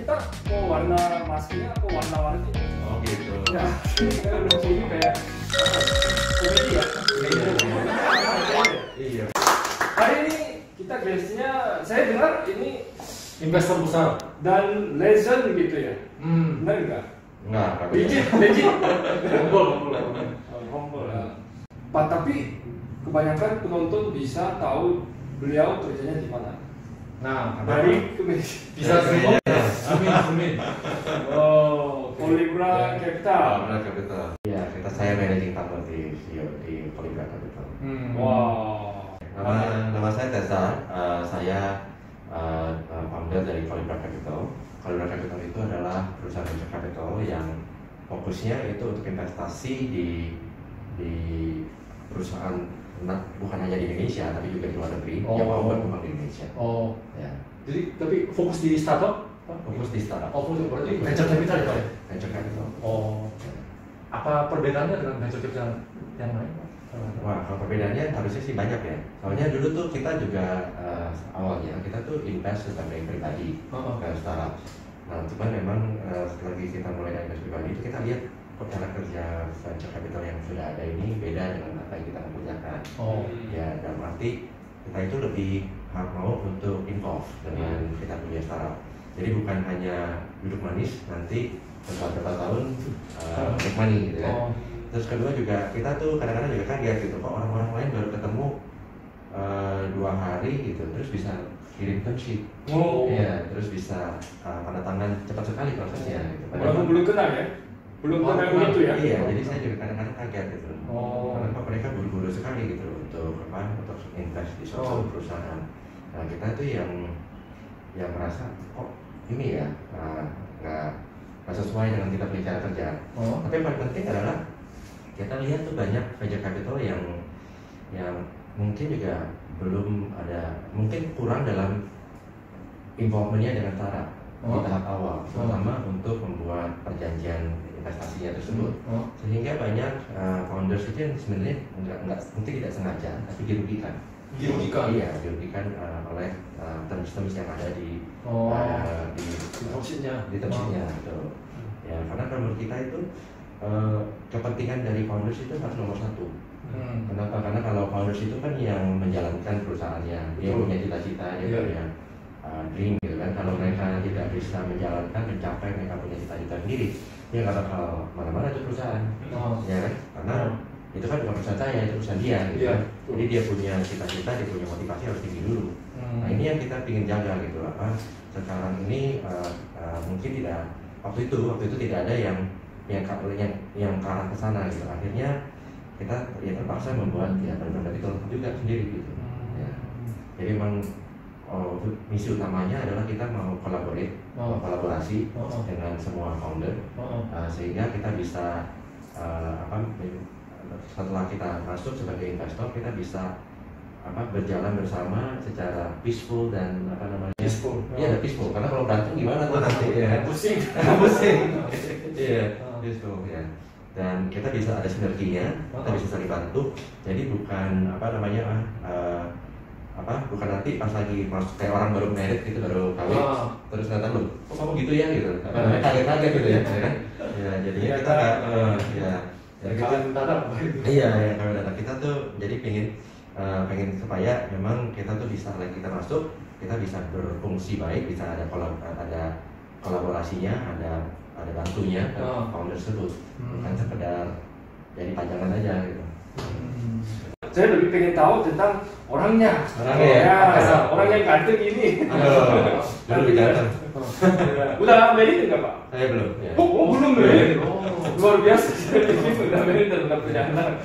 kita mau warna masknya apa warna-warni. Oh gitu. Ya, ini lucu ini kayak komedi ya. Iya. Hari ini kita guestnya, saya dengar ini Investor besar dan legend gitu ya. Benar nggak? Enggak, Legend. Humble. Pak, tapi kebanyakan penonton bisa tahu beliau kerjanya di mana. nah Dari bisa semuanya. Amin. Oh, Polybra Capital. Polybra Capital. Iya, saya managing partner di Polybra Capital. Wow. Nama saya Tessa. Saya founder dari Polybra Capital. Polybra Capital itu adalah perusahaan venture capital yang fokusnya itu untuk investasi di perusahaan bukan hanya di Indonesia tapi juga di luar negeri yang mau berkembang di Indonesia. Oh, Ya. jadi tapi fokus di startup? Fokus di startup. Oh, berarti venture capital ya Pak? Venture capital. Oh, apa perbedaannya dengan venture capital yang lain? Wah, kalau perbedaannya harusnya sih banyak ya. Soalnya dulu tuh kita juga awalnya kita tuh invest sebagai pribadi ke startup. Nah, cuman memang setelah kita mulai dari invest pribadi itu kita lihat cara kerja venture capital yang sudah ada ini beda dengan apa yang kita kerjakan. Oh, Ya, dalam arti kita itu lebih mau untuk involve dengan kita punya startup. Jadi bukan hanya duduk manis nanti beberapa tahun make money gitu kan. Terus kedua juga kita tuh kadang-kadang juga kaget gitu kok orang-orang lain baru ketemu 2 hari gitu terus bisa kirim term sheet. Ya, terus bisa tanda tangan cepat sekali prosesnya gitu. Walaupun belum kenal ya? Belum kenal begitu ya? Iya, jadi saya juga kadang-kadang kaget gitu. Kenapa mereka buru-buru sekali gitu untuk invest di suatu perusahaan. Nah, kita tuh yang merasa kok ini ya nggak sesuai dengan kita punya cara kerja. Tapi yang paling penting adalah kita lihat tuh banyak venture capital yang mungkin juga belum ada, mungkin kurang dalam involvementnya dengan startup di tahap awal, terutama untuk membuat perjanjian investasinya tersebut. Sehingga banyak founders itu yang sebenarnya mungkin tidak sengaja tapi dirugikan. Iya, dirugikan oleh terms-terms yang ada di term sheet-nya gitu. Ya, karena kalau menurut kita itu kepentingan dari founders itu harus nomor 1. Kenapa? Karena kalau founders itu kan yang menjalankan perusahaannya, dia punya cita-cita, dia punya dream gitu kan. Kalau mereka tidak bisa menjalankan, mencapai mereka punya cita-cita sendiri, dia nggak bakal mana-mana itu perusahaan, ya kan? Karena itu kan bukan perusahaan saya, itu perusahaan dia gitu kan. Jadi dia punya cita-cita, dia punya motivasi harus tinggi dulu. Nah, ini yang kita ingin jaga gitu. Sekarang ini mungkin tidak, waktu itu tidak ada yang ke arah ke sana gitu. Akhirnya kita ya terpaksa membuat ya benar-benar itu juga sendiri gitu. Ya. Jadi memang misi utamanya adalah kita mau kolaborasi dengan semua founder sehingga kita bisa setelah kita masuk sebagai investor kita bisa berjalan bersama secara peaceful dan peaceful. Iya, peaceful. Karena kalau berantem gimana tuh nanti ya pusing. Iya, peaceful ya. Dan kita bisa ada sinerginya, kita bisa saling bantu. Jadi bukan bukan nanti pas lagi masuk kayak orang baru married gitu, baru kawin, terus ternyata lu, kok kamu gitu ya gitu, kaget-kaget gitu ya, kan? Ya jadinya kita jadi kita kawin data kita tuh jadi pengen supaya memang kita tuh bisa kita masuk, kita bisa berfungsi baik, bisa ada kolaborasinya, ada bantunya founder tersebut, bukan sekedar jadi panjangan aja gitu. Saya lebih pengen tahu tentang orangnya. Orang yang ganteng ini. Belum ganteng. Udah married enggak Pak? Saya belum. Ya. Belum married. Luar biasa. Udah married dan udah punya anak.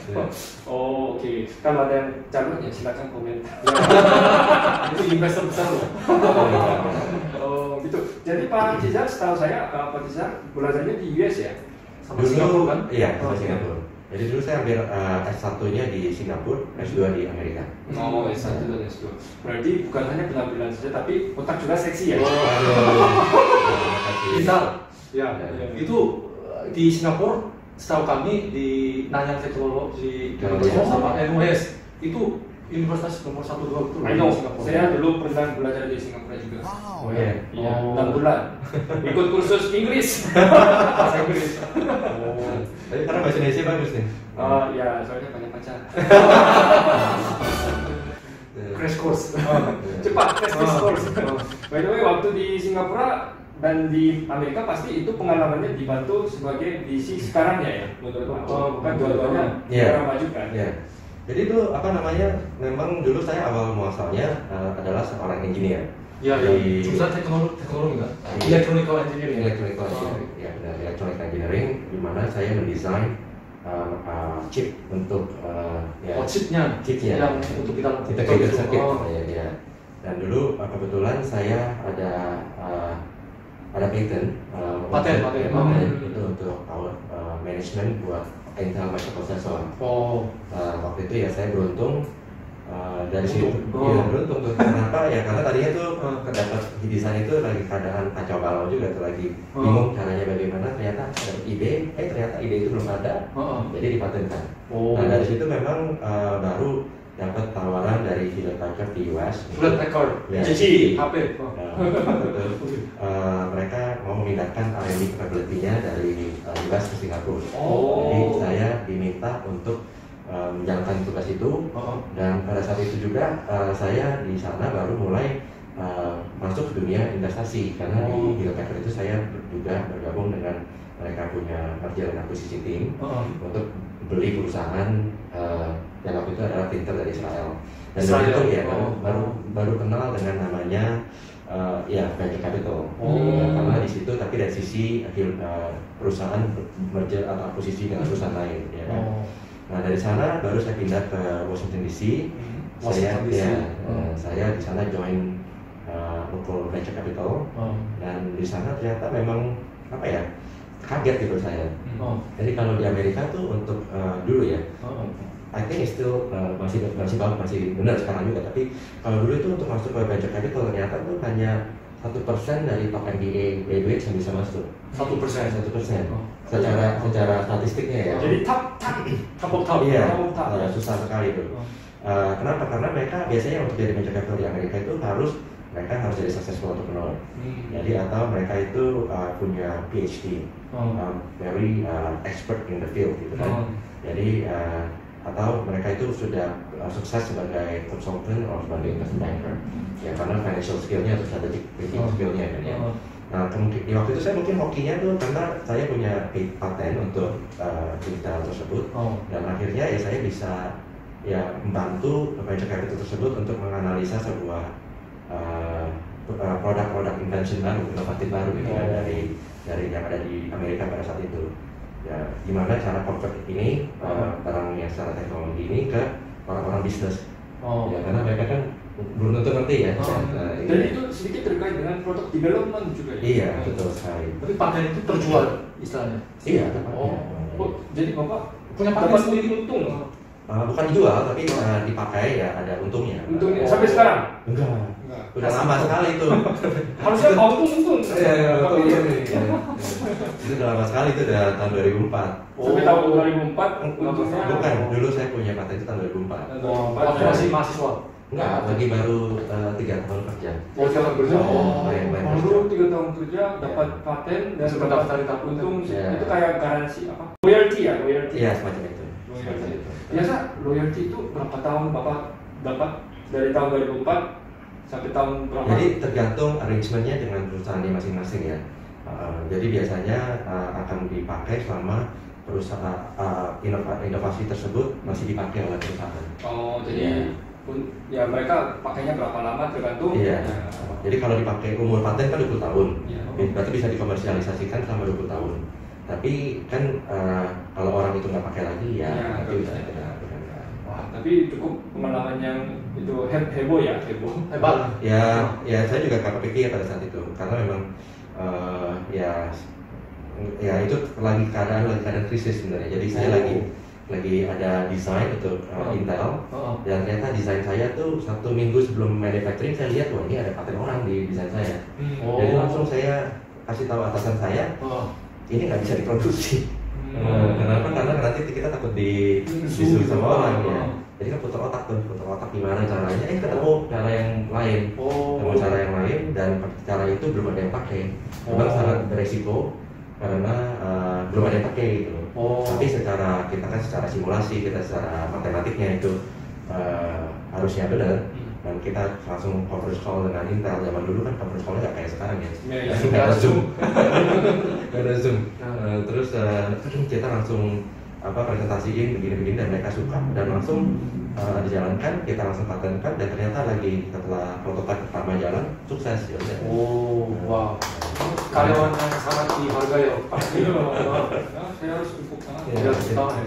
Oke. Kalau ada yang calon ya silakan komentar. Itu investor besar loh. Oh gitu. Jadi Pak Tizar, setahu saya Pak Tizar belajarnya di US ya? Sama Singapura kan? Iya, sama Singapura. Jadi dulu saya ambil S1-nya di Singapura, S2 di Amerika. Oh, S1 dan S2. Berarti bukan hanya penampilan saja, tapi otak juga seksi ya? Misal, itu di Singapura, setahu kami di Nanyang Technology sama NUS itu universitas nomor 1 2 betul. I know, Singapura. saya dulu pernah belajar di Singapura juga. Oh iya. Iya, Oh. 6 bulan. Ikut kursus Inggris. Bahasa Inggris. Oh. Tapi karena bahasa Indonesia bagus nih. Ya, soalnya banyak pacar. Crash course. Cepat, crash course. By the way, waktu di Singapura dan di Amerika pasti itu pengalamannya dibantu sebagai DC sekarang ya, menurut aku. Bukan dua-duanya Iya. negara maju kan? Ya. Jadi itu apa namanya? Memang dulu saya awal muasalnya adalah seorang engineer. Ya, Di- jurusan teknologi kan? Iya. Electronical engineering. Electronical engineering, ya benar, electronic engineering, di mana saya mendesain chip untuk ya, Oh, chipnya. chipnya, Yang untuk kita integrated circuit, Oh. ya. Dan dulu kebetulan saya ada patent, Patent. itu untuk power management buat Intel microprocessor. Oh. Waktu itu ya saya beruntung dari situ. Oh. Iya beruntung tuh. Kenapa ya? Karena tadinya tuh kedapat di desain itu lagi keadaan kacau balau juga tuh, lagi bingung caranya bagaimana. Ternyata ada ide, ternyata ide itu belum ada, jadi dipatenkan. Oh. Nah dari situ memang baru dapat tawaran dari Hewlett Packard di US. Hewlett Packard. Ya. Cici. HP. Oh. Mereka mau memindahkan R&D capability-nya dari US ke Singapura. Oh. Jadi saya diminta untuk menjalankan tugas itu, dan pada saat itu juga saya di sana baru mulai masuk ke dunia investasi, karena di Hewlett Packard itu saya juga bergabung dengan mereka punya merger dan akuisisi team untuk beli perusahaan yang waktu itu adalah printer dari Israel. Dan dari itu ya baru kenal dengan namanya ya venture capital. Karena di situ, tapi dari sisi perusahaan merger atau akuisisi dengan perusahaan lain, ya kan. Nah dari sana baru saya pindah ke Washington DC. Saya saya di sana join local venture capital, dan di sana ternyata memang apa ya, kaget gitu saya. Jadi kalau di Amerika tuh untuk dulu ya, I think it's still masih benar sekarang juga. Tapi kalau dulu itu untuk masuk ke venture capital ternyata tuh hanya 1% dari top MBA graduates yang bisa masuk. 1%. Secara statistiknya ya. Jadi top. Iya, susah sekali itu. Kenapa? Karena mereka biasanya untuk jadi venture capital di Amerika itu mereka harus jadi successful entrepreneur. Jadi atau mereka itu punya PhD, very expert in the field gitu kan. Jadi atau mereka itu sudah sukses sebagai consultant atau sebagai investment banker, ya karena financial skillnya atau strategic thinking skillnya kan ya. Nah di waktu itu saya mungkin hokinya tuh karena saya punya patent untuk digital tersebut, dan akhirnya ya saya bisa ya membantu venture capital tersebut untuk menganalisa sebuah produk invention baru, inovatif baru gitu kan, dari yang ada di Amerika pada saat itu. Ya, gimana cara convert ini barang yang secara teknologi ini ke orang-orang bisnis. Ya, karena mereka kan belum tentu ngerti ya. Dan itu sedikit terkait dengan product development juga ya. Iya, betul sekali. Tapi paten itu terjual istilahnya. Iya, Jadi Bapak Punya paten dapat sendiri. untung. bukan dijual tapi dipakai ya, ada untungnya. Untungnya sampai sekarang. Enggak. Udah lama sekali itu. Harusnya untung. Tapi Itu udah lama sekali, itu udah tahun 2004. sampai tahun 2004 untungnya. Bukan, dulu saya punya paten itu tahun 2004. Waktu masih mahasiswa. Enggak, lagi baru 3 tahun kerja. Jangan kerja. main Dulu 3 tahun kerja dapat paten dan Sudah dapat daftar di tahun untung. Iya. Itu kayak garansi apa? Loyalty ya, loyalty. Iya, semacam itu. Biasa loyalty itu berapa tahun Bapak dapat dari tahun 2004 sampai tahun berapa? Jadi tergantung arrangementnya dengan perusahaannya masing-masing ya. Jadi biasanya akan dipakai selama perusahaan inovasi tersebut masih dipakai oleh perusahaan. Oh, jadi ya mereka pakainya berapa lama tergantung. Iya. Ya. Jadi kalau dipakai umur paten kan 20 tahun, Iya. berarti bisa dikomersialisasikan selama 20 tahun. Tapi kan kalau orang itu nggak pakai lagi ya, Iya, berarti nggak udah bisa. tidak. Wah, tapi cukup pengalaman yang itu heboh ya, heboh. Hebat. Ya saya juga nggak kepikir pada saat itu karena memang ya itu lagi keadaan krisis sebenarnya. Jadi saya lagi ada desain untuk Intel, dan ternyata desain saya tuh 1 minggu sebelum manufacturing saya lihat, wah ini ada paten orang di desain saya. Jadi langsung saya kasih tahu atasan saya, ini nggak bisa diproduksi. Kenapa? Karena nanti kita takut disuruh sama orang ya. Jadi kan putar otak gimana caranya? Ketemu cara yang lain, ketemu cara yang lain dan cara itu belum ada yang pakai. Memang sangat beresiko karena belum ada yang pakai gitu. Tapi secara simulasi, kita secara matematiknya itu harusnya benar. Dan kita langsung conference call dengan Intel. Zaman dulu kan conference call-nya nggak kayak sekarang ya. Nggak ada Zoom. Terus kita langsung presentasiin begini-begini dan mereka suka dan langsung dijalankan, kita langsung patenkan dan ternyata lagi setelah prototipe pertama jalan sukses ya. Wow. Karyawan yang sangat dihargai ya Pak. Saya harus tepuk tangan.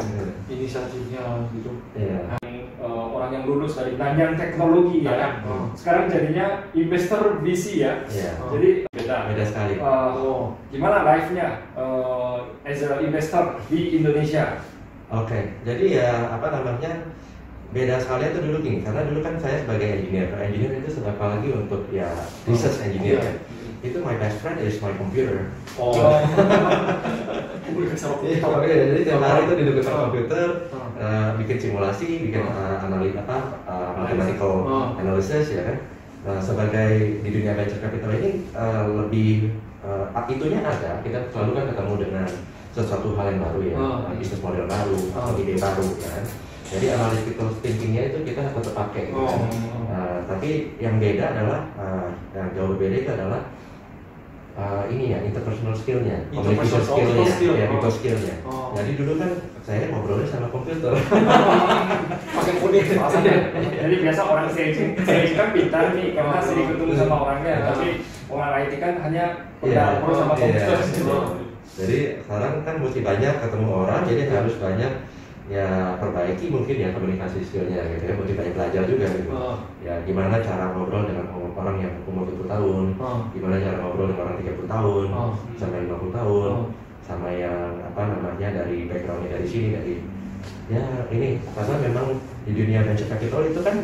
Inisiatifnya gitu. Orang yang lulus dari Nanyang Teknologi ya. Sekarang jadinya investor VC ya. Jadi beda sekali. Gimana life-nya as a investor di Indonesia? Oke, jadi ya beda sekali itu dulu gini, karena dulu kan saya sebagai engineer itu apalagi untuk ya research engineer ya. Itu my best friend is my computer. Jadi tiap hari itu di dekat komputer, bikin simulasi, bikin mathematical analysis ya kan. Sebagai di dunia venture capital ini lebih itunya ada, kita selalu kan ketemu dengan sesuatu hal yang baru ya, bisnis model baru, atau ide baru ya kan. Jadi analytical thinkingnya itu kita tetap pakai gitu kan. Tapi yang beda adalah, yang jauh berbeda itu adalah ini ya, interpersonal skillnya, communication skillnya, people skillnya. Jadi dulu kan saya ngobrolnya sama komputer. Pakai kuning. Jadi biasa orang sales kan pintar nih karena sering ketemu sama orangnya, tapi orang IT kan hanya ngobrol sama komputer. Jadi sekarang kan mesti banyak ketemu orang, jadi harus banyak ya perbaiki mungkin ya komunikasi skillnya gitu ya, mesti banyak belajar juga gitu. Ya gimana cara ngobrol dengan orang yang umur 70 tahun, gimana cara ngobrol dengan orang 30 tahun, sampai 50 tahun, sama yang dari backgroundnya dari sini, dari ya ini karena memang di dunia venture capital itu kan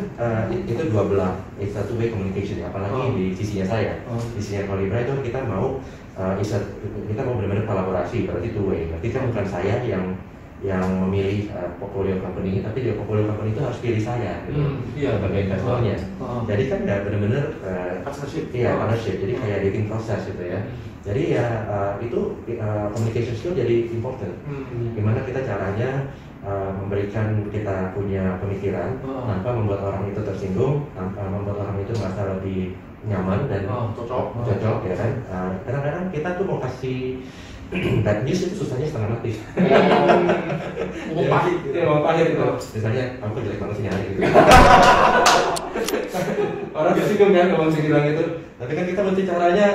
itu dua belah, it's a two-way communication ya, apalagi di sisinya saya, di sisinya Kolibra itu kita mau benar-benar kolaborasi, berarti two-way, berarti kan bukan saya yang memilih portfolio company, tapi di portfolio company itu harus pilih saya gitu, sebagai investornya. Jadi kan nggak benar-benar partnership, jadi kayak dating proses gitu ya. Jadi ya itu communication skill jadi important. Gimana kita caranya memberikan kita punya pemikiran tanpa membuat orang itu tersinggung, tanpa membuat orang itu merasa lebih nyaman dan cocok ya kan. Kadang-kadang kita tuh mau kasih bad news itu susahnya setengah mati. Ngomong pahit gitu. Misalnya, kamu kok jelek banget sih hari gitu. Orang tersinggung kan ngomong segitu gitu. Tapi kan kita mesti caranya,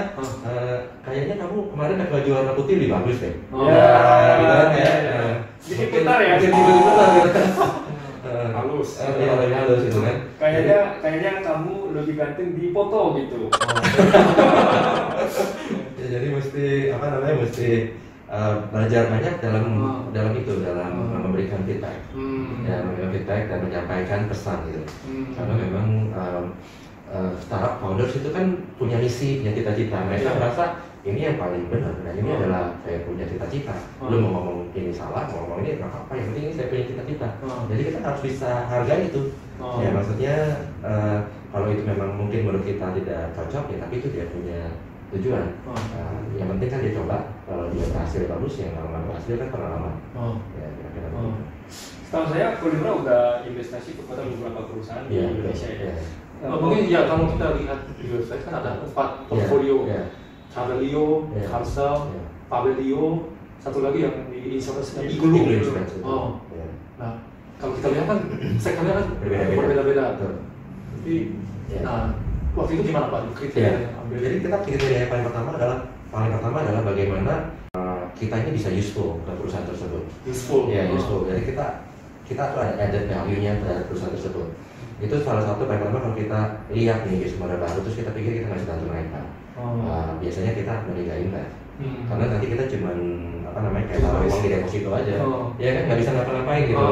kayaknya kamu kemarin pakai baju warna putih lebih bagus deh. Gitu kan ya. Bikin putar ya. Bikin putar gitu. Halus. Iya, lebih halus gitu kan. Kayaknya kamu lebih ganteng di foto gitu. Ya, jadi mesti belajar banyak dalam memberikan feedback, memberikan feedback dan menyampaikan pesan gitu. Karena memang startup founders itu kan punya misi, punya cita-cita. Mereka merasa ini yang paling benar, dan ini adalah saya punya cita-cita. Lu mau ngomong ini salah, mau ngomong ini nggak apa-apa, yang penting ini saya punya cita-cita. Jadi kita harus bisa hargai itu. Ya maksudnya kalau itu memang mungkin menurut kita tidak cocok ya, tapi itu dia punya tujuan. Yang penting kan dia coba, kalau dia berhasil bagus, yang nggak berhasil kan pengalaman. Ya kira-kira begitu. Setahu saya Kolibra udah investasi kepada beberapa perusahaan di Indonesia ya. Mungkin ya kalau kita lihat di website kan ada 4 portfolio. Travelio, Carsel, Pabelio, satu lagi yang di insurance Igulu. Nah, kalau kita lihat kan sektornya kan berbeda-beda. Jadi, nah waktu itu gimana Pak kriteria ambil? Jadi kita kriteria yang paling pertama adalah bagaimana kita ini bisa useful ke perusahaan tersebut. Useful. Jadi kita tuh ada added value-nya terhadap perusahaan tersebut. Itu salah satu paling pertama kalau kita lihat nih bisnis model baru, terus kita pikir kita nggak bisa bantu mereka. Biasanya kita meninggalin kan, karena nanti kita cuman kayak taruh uang di deposito aja, ya kan nggak bisa ngapa-ngapain gitu,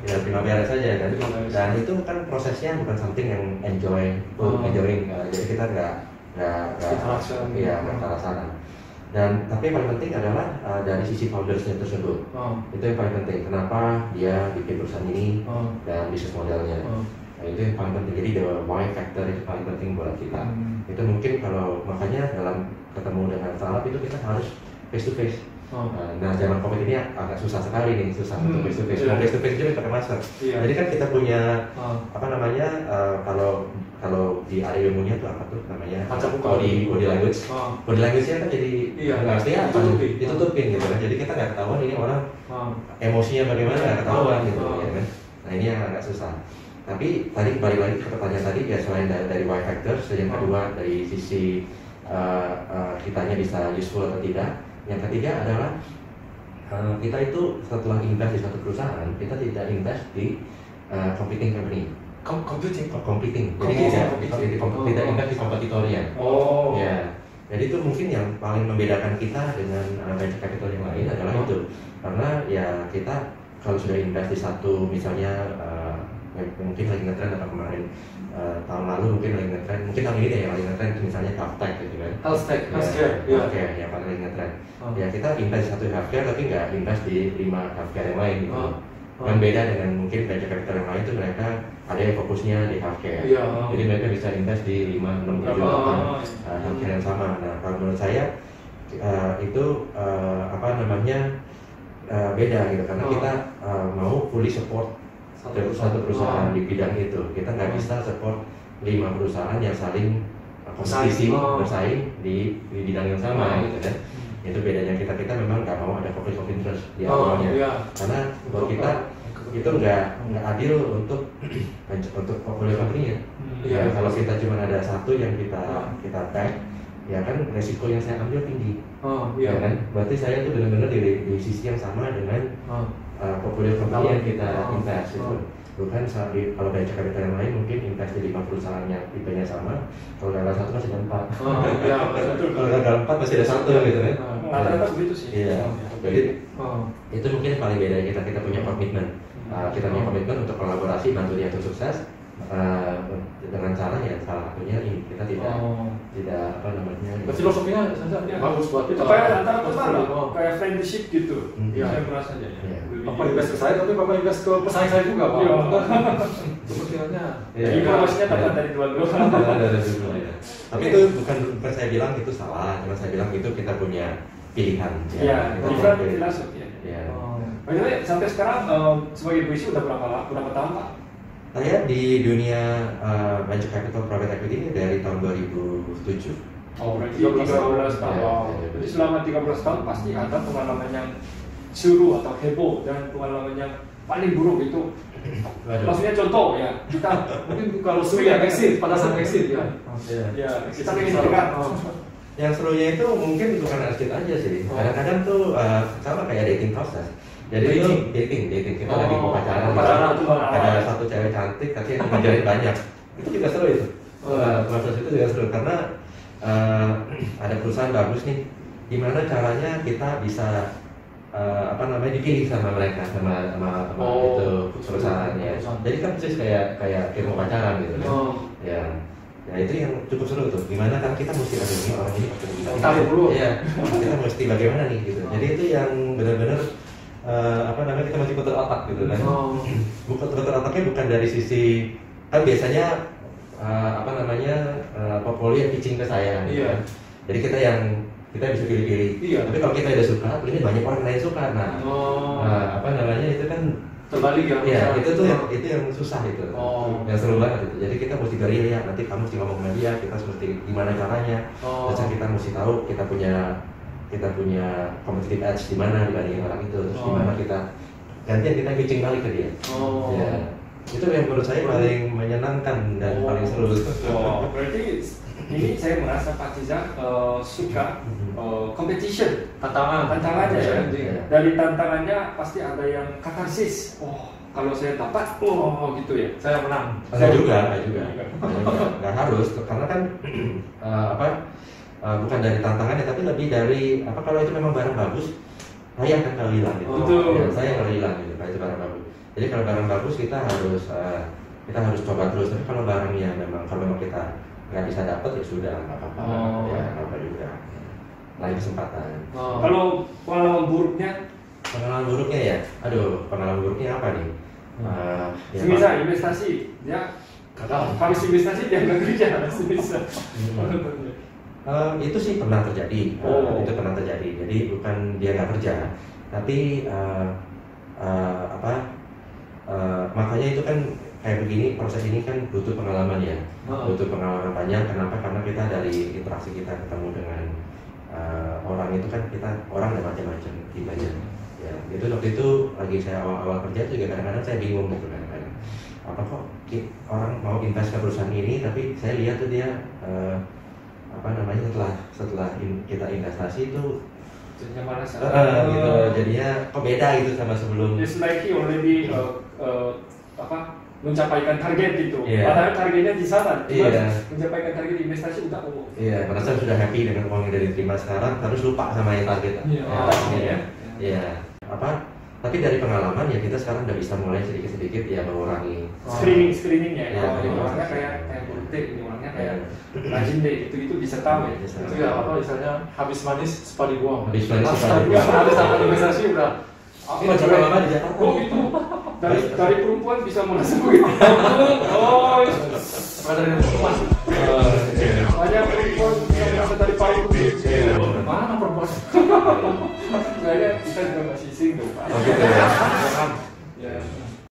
ya terima beres saja kan. Dan itu kan prosesnya bukan something yang enjoying, jadi kita nggak ke arah sana. Dan tapi yang paling penting adalah dari sisi foundersnya tersebut. Itu yang paling penting. Kenapa dia bikin perusahaan ini dan bisnis modelnya. Nah, itu yang paling penting. Jadi the why factor itu paling penting buat kita. Itu mungkin kalau makanya dalam ketemu dengan startup itu kita harus face to face. Nah, zaman COVID ini agak susah sekali nih, susah untuk face to face. Mau face to face juga pakai masker. Jadi kan kita punya apa namanya kalau di area ilmunya tuh apa tuh namanya? Body language. Body language-nya kan jadi nggak ditutupin gitu kan. Jadi kita nggak ketahuan ini orang emosinya bagaimana, nggak ketahuan gitu ya kan. Nah, ini yang agak susah. Tapi tadi balik lagi ke pertanyaan tadi ya, selain dari why factors, yang kedua dari sisi kitanya bisa useful atau tidak. Yang ketiga adalah kita itu setelah invest di satu perusahaan, kita tidak invest di competing company. Competing. Jadi tidak invest di kompetitornya. Ya. Jadi itu mungkin yang paling membedakan kita dengan venture capital yang lain adalah itu. Karena ya kita kalau sudah invest di satu, misalnya mungkin lagi ngetrend atau kemarin tahun lalu mungkin lagi ngetrend, mungkin tahun ini deh yang lagi ngetrend misalnya health-tech gitu kan. Healthcare, ya paling ngetrend. Ya kita invest di satu healthcare tapi nggak invest di 5 healthcare yang lain gitu. Yang beda dengan mungkin venture capital yang lain itu mereka ada yang fokusnya di healthcare. Jadi mereka bisa invest di 5, 6, 7 healthcare yang sama. Nah kalau menurut saya itu apa namanya beda gitu, karena kita mau fully support satu perusahaan di bidang itu. Kita nggak bisa support 5 perusahaan yang saling kompetisi bersaing di bidang yang sama gitu kan. Itu bedanya kita memang nggak mau ada conflict of interest di awalnya. Karena buat kita itu nggak adil untuk portfolio company-nya. Ya, kalau kita cuma ada satu yang kita tag, ya kan resiko yang saya ambil tinggi. Ya kan? Berarti saya tuh benar-benar di sisi yang sama dengan portfolio company yang kita invest itu. Bukan kalau venture capital yang lain mungkin invest di 5 perusahaan yang tipenya sama, kalau gagal satu masih ada 4. Kalau gagal 4 masih ada 1 gitu kan. Rata-rata begitu sih. Iya. Jadi itu mungkin yang paling beda kita punya komitmen. Kita punya komitmen untuk kolaborasi, bantu dia untuk sukses. Dengan cara ya salah satunya ini kita tidak apa namanya. Filosofinya bagus buat kita. Kayak antara kayak friendship gitu. Saya merasa aja. Bapak invest ke saya, tapi Bapak invest ke pesaing saya juga, Pak. Kepikirannya. Informasinya dapat dari dua-dua. Tapi itu bukan saya bilang itu salah, cuma saya bilang itu kita punya pilihan. Iya, different philosophy. By the way, sampai sekarang sebagai VC udah berapa tahun Pak? Saya di dunia venture capital private equity ini dari tahun 2007. Berarti 13 tahun. Jadi selama 13 tahun pasti ada pengalaman yang seru atau heboh dan pengalaman yang paling buruk itu. Maksudnya contoh ya, kita mungkin kalau seru ya exit, pada saat exit ya. Kita ingin dengar. Yang serunya itu mungkin bukan exit aja sih. Kadang-kadang tuh sama kayak dating proses. Jadi itu dating kita lagi mau pacaran, ada satu cewek cantik tapi yang ngajarin banyak, itu juga seru itu. Proses itu juga seru karena ada perusahaan bagus nih, gimana caranya kita bisa dipilih sama mereka sama itu perusahaannya. Jadi kan persis kayak mau pacaran gitu kan. Ya itu yang cukup seru tuh. Gimana kan kita mesti ini orang ini pasti bisa. Tahu dulu. Iya, kita mesti bagaimana nih gitu. Jadi itu yang benar-benar kita masih putar otak gitu kan. Putar otaknya bukan dari sisi kan biasanya portfolio pitching ke saya gitu kan. Jadi kita bisa pilih-pilih. Tapi kalau kita udah suka, ini banyak orang lain suka. Itu kan terbalik ya. Iya, itu yang susah itu. Yang seru banget itu. Jadi kita mesti gerilya, nanti kamu mesti ngomong sama dia, kita mesti gimana caranya. Terus kita mesti tahu kita punya competitive edge di mana dibanding orang itu, terus gimana kita gantian kita pitching balik ke dia. Ya, itu yang menurut saya paling menyenangkan dan paling seru. Berarti ini saya merasa Pak Ciza suka competition, tantangannya ya. Dari tantangannya pasti ada yang katarsis. Kalau saya dapat, gitu ya, saya menang. Nggak harus, karena kan bukan dari tantangannya, tapi lebih dari kalau itu memang barang bagus, saya akan kalau hilang gitu. Ya, saya kalau hilang gitu, kalau itu barang bagus. Jadi kalau barang bagus kita harus coba terus. Tapi kalau barangnya memang kita nggak bisa dapat ya sudah nggak apa-apa. Ya nggak apa juga. lain kesempatan. Kalau pengalaman buruknya? Pengalaman buruknya ya, aduh pengalaman buruknya apa nih? Ya, semisal investasi, ya habis investasi dia nggak kerja, semisal. Itu sih pernah terjadi, itu pernah terjadi. Jadi bukan dia nggak kerja, tapi makanya itu kan kayak begini, proses ini kan butuh pengalaman ya, butuh pengalaman banyak. Kenapa? Karena kita dari interaksi kita ketemu dengan orang itu kan orang ada macam-macam tipenya. Ya, itu waktu itu lagi saya awal-awal kerja juga kadang-kadang saya bingung gitu kadang-kadang. Apa kok orang mau invest ke perusahaan ini, tapi saya lihat tuh dia setelah kita investasi itu gitu, jadinya kok beda gitu sama sebelum. It's like he already mencapaikan target gitu. Padahal targetnya di sana, mencapaikan target investasi udah merasa sudah happy dengan uang yang diterima sekarang, terus lupa sama yang target. Tapi dari pengalaman ya kita sekarang udah bisa mulai sedikit-sedikit ya mengurangi screeningnya. Orangnya kayak buruk ini orangnya kayak rajin deh, itu bisa tahu ya. Itu ya misalnya habis manis sepadi buang. Habis sama investasi udah. Coba lama di Jakarta. Itu dari perempuan bisa merasa begitu. Dari perempuan. Banyak perempuan bisa merasa dari paru. Mana perempuan? Saya kita juga masih single, Pak. Oh gitu ya.